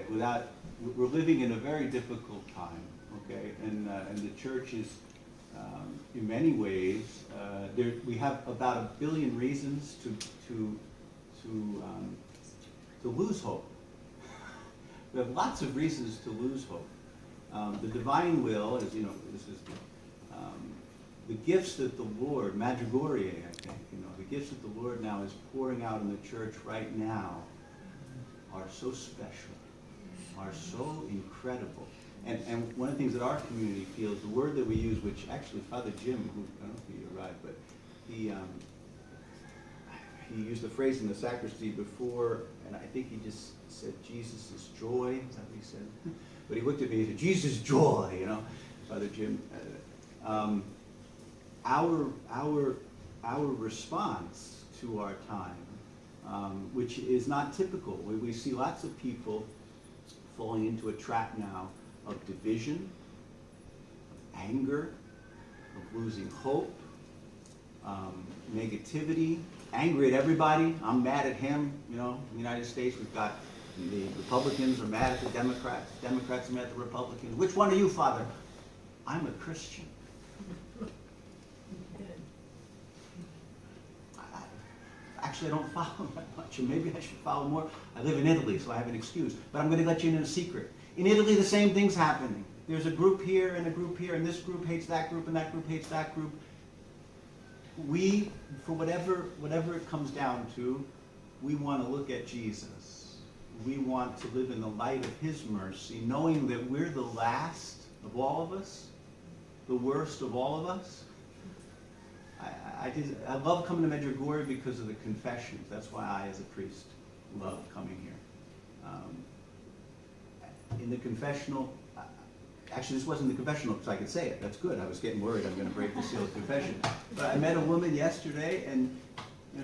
we're living in a very difficult time, okay? And the church is, in many ways, we have about 1 billion reasons to lose hope. We have lots of reasons to lose hope. The divine will, as you know, this is the gifts that the Lord, Medjugorje, I think, the gifts that the Lord now is pouring out in the church right now are so special, are so incredible. And one of the things that our community feels, the word that we use, which actually Father Jim, who, I don't know if he arrived, but he used the phrase in the sacristy before, and I think he just said, Jesus is joy, is that what he said? But he looked at me and said, Jesus is joy, Father Jim. Our response to our time, which is not typical. We see lots of people falling into a trap now of division, of anger, of losing hope, negativity, angry at everybody. I'm mad at him. In the United States, we've got the Republicans are mad at the Democrats. Democrats are mad at the Republicans. Which one are you, Father? I'm a Christian. Actually, I don't follow that much, and maybe I should follow more. I live in Italy, so I have an excuse. But I'm going to let you in a secret. In Italy, the same thing's happening. There's a group here, and a group here, and this group hates that group, and that group hates that group. We, for whatever it comes down to, we want to look at Jesus. We want to live in the light of his mercy, knowing that we're the last of all of us, the worst of all of us. I love coming to Medjugorje because of the confessions. That's why I, as a priest, love coming here. In the confessional, actually this wasn't the confessional because I could say it. That's good. I was getting worried I'm going to break the seal of confession. But I met a woman yesterday, and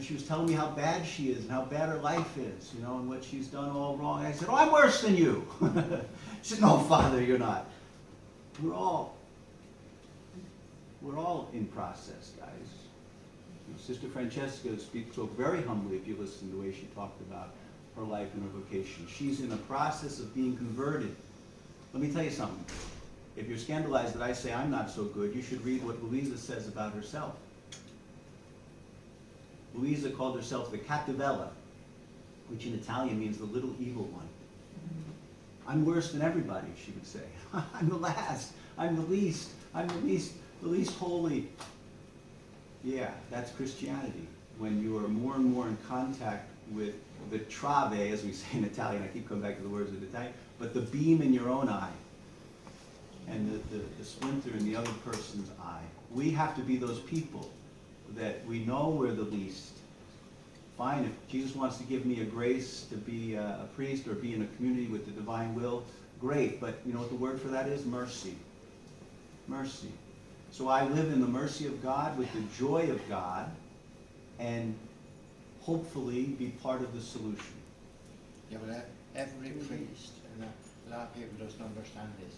she was telling me how bad she is and how bad her life is, and what she's done all wrong. And I said, oh, I'm worse than you. She said, no, Father, you're not. We're all in process, guys. Sister Francesca spoke very humbly, if you listen to the way she talked about her life and her vocation. She's in a process of being converted. Let me tell you something. If you're scandalized that I say I'm not so good, you should read what Luisa says about herself. Luisa called herself the Cattivella, which in Italian means the little evil one. I'm worse than everybody, she would say. I'm the last. I'm the least. I'm the least holy. Yeah, that's Christianity. When you are more and more in contact with the trave, as we say in Italian, I keep coming back to the words of Italian, but the beam in your own eye and the splinter in the other person's eye. We have to be those people that we know we're the least. Fine, if Jesus wants to give me a grace to be a priest or be in a community with the divine will, great, but you know what the word for that is? Mercy. Mercy. So I live in the mercy of God with the joy of God and hopefully be part of the solution. Yeah, but every priest, and a lot of people doesn't understand this,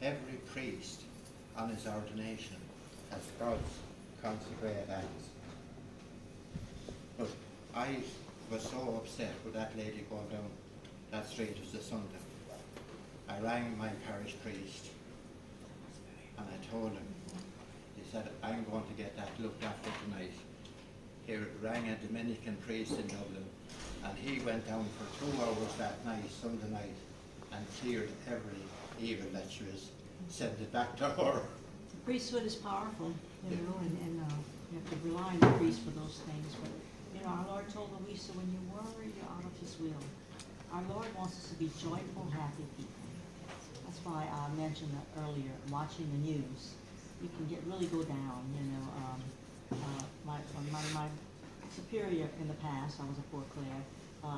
every priest on his ordination has God's consecrated acts. But I was so upset with that lady going down that street as the Sunday. I rang my parish priest and I told him, he said, I'm going to get that looked after tonight. He rang a Dominican priest in Dublin, and he went down for 2 hours that night, Sunday night, and cleared every evil that she was sent it back to her. The priesthood is powerful, and you have to rely on the priest for those things. But our Lord told Luisa, when you worry, you're out of his will. Our Lord wants us to be joyful, happy people. That's why I mentioned that earlier, watching the news. You can really go down, my superior in the past, I was a Fort Claire,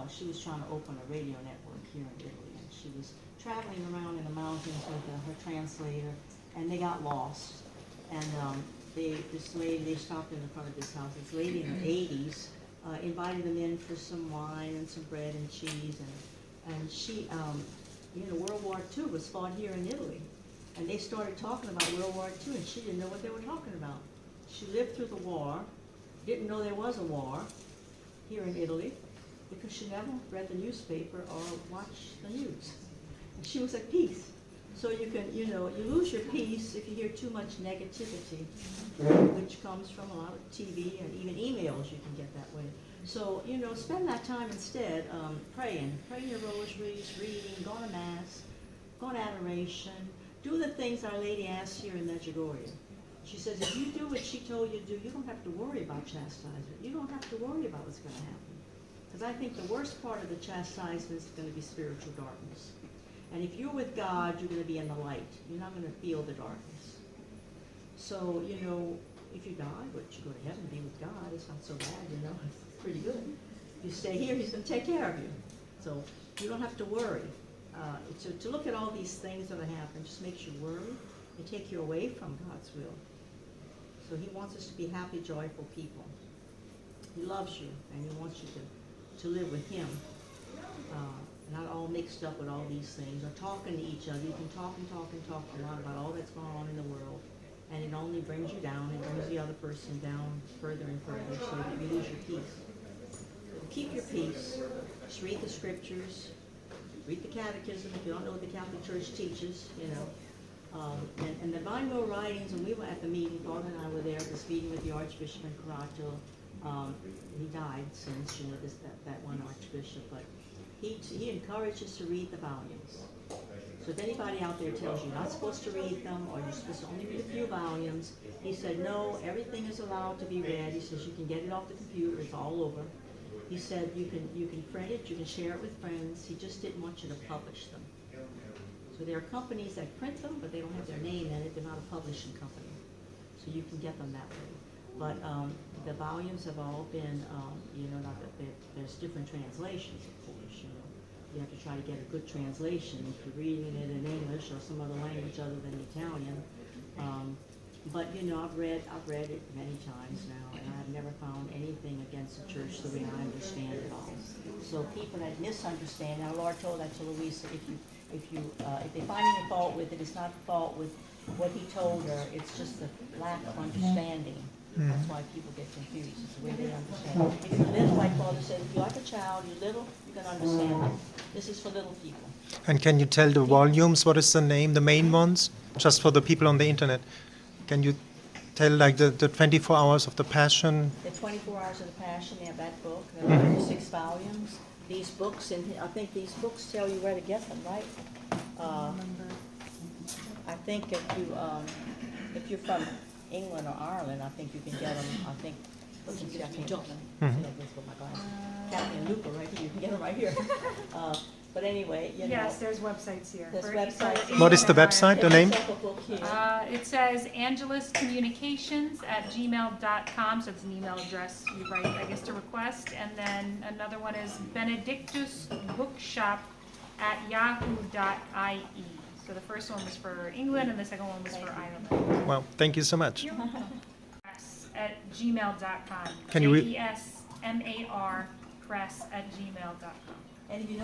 she was trying to open a radio network here in Italy, and she was traveling around in the mountains with her translator, and they got lost. And this lady, they stopped in the front of this house, this lady in her 80s, invited them in for some wine and some bread and cheese, and she, World War II was fought here in Italy. And they started talking about World War II, and she didn't know what they were talking about. She lived through the war, didn't know there was a war here in Italy, because she never read the newspaper or watched the news. She was at peace. So you can, you lose your peace if you hear too much negativity, which comes from a lot of TV and even emails you can get that way. So, spend that time instead praying your rosaries, reading, going to Mass, going to adoration. Do the things Our Lady asks here in Medjugorje. She says, if you do what she told you to do, you don't have to worry about chastisement. You don't have to worry about what's going to happen. Because I think the worst part of the chastisement is going to be spiritual darkness. And if you're with God, you're going to be in the light. You're not going to feel the darkness. So, if you die, but you go to heaven, be with God, it's not so bad, It's pretty good. If you stay here, He's going to take care of you. So you don't have to worry. To look at all these things that happen just makes you worry. They take you away from God's will. So He wants us to be happy, joyful people. He loves you, and He wants you to live with Him. Not all mixed up with all these things, or talking to each other. You can talk and talk and talk a lot about all that's going on in the world, and it only brings you down and brings the other person down further and further, so that you lose your peace. So keep your peace. Just read the scriptures, read the catechism if you don't know what the Catholic Church teaches, and the Divine Will writings. When we were at the meeting, Father and I were there, this meeting with the Archbishop in Karacho. He died since, that one Archbishop, but he encourages to read the volumes. So if anybody out there tells you you're not supposed to read them, or you're supposed to only read a few volumes, he said, no, everything is allowed to be read. He says you can get it off the computer, it's all over. He said you can print it, you can share it with friends. He just didn't want you to publish them. So there are companies that print them, but they don't have their name in it. They're not a publishing company. So you can get them that way. But the volumes have all been, there's different translations, of course, You have to try to get a good translation if you're reading it in English or some other language other than Italian. But I've read it many times now, and I've never found anything against the church the way I understand it all. So people that misunderstand, now Lord told that to Luisa, if they find any fault with it, it's not fault with what He told her, it's just the lack of understanding. That's why people get confused. It's the way they understand. If you're little, like Father said, if you're like a child, you're little, you can understand it. This is for little people. And can you tell the volumes, what is the name, the main ones, just for the people on the internet? Can you tell the 24 Hours of the Passion? The 24 Hours of the Passion, they have that book. There are 6 volumes. These books, and I think these books tell you where to get them, right? I think if you're from England or Ireland, I think you can get them. I think. I can't get them. This with my glasses. Kathy and Luca, right here. You can get them right here. But anyway, Yes, there's websites here. There's for websites. each What is the website, the name? It says angeluscommunications@gmail.com, so it's an email address you write, I guess, to request. And then another one is benedictusbookshop@yahoo.ie. So the first one was for England, and the second one was for Ireland. Well, thank you so much. @gmail.com. Can you JESMAR press@gmail.com. And if you know